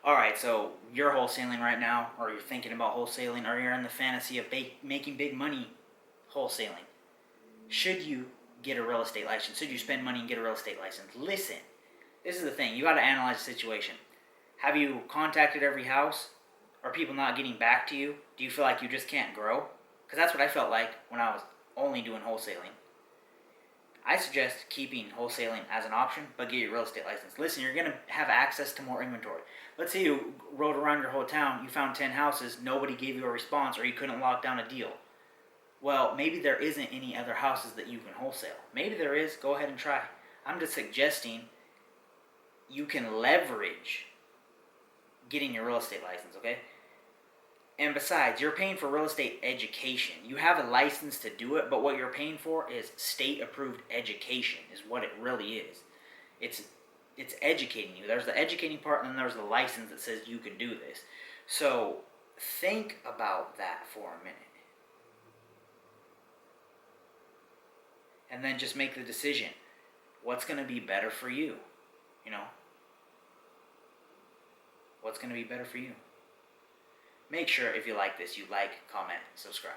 Alright, so you're wholesaling right now, or you're thinking about wholesaling, or you're in the fantasy of making big money wholesaling. Should you get a real estate license? Should you spend money and get a real estate license? Listen, this is the thing. You got to analyze the situation. Have you contacted every house? Are people not getting back to you? Do you feel like you just can't grow? Because that's what I felt like when I was only doing wholesaling. I suggest keeping wholesaling as an option, but get your real estate license. Listen, you're going to have access to more inventory. Let's say you rode around your whole town, you found 10 houses, nobody gave you a response, or you couldn't lock down a deal. Well, maybe there isn't any other houses that you can wholesale. Maybe there is. Go ahead and try. I'm just suggesting you can leverage getting your real estate license, okay? And besides, you're paying for real estate education. You have a license to do it, but what you're paying for is state-approved education, is what it really is. It's educating you. There's the educating part, and then there's the license that says you can do this. So think about that for a minute. And then just make the decision. What's going to be better for you? What's going to be better for you? Make sure if you like this, you like, comment, subscribe.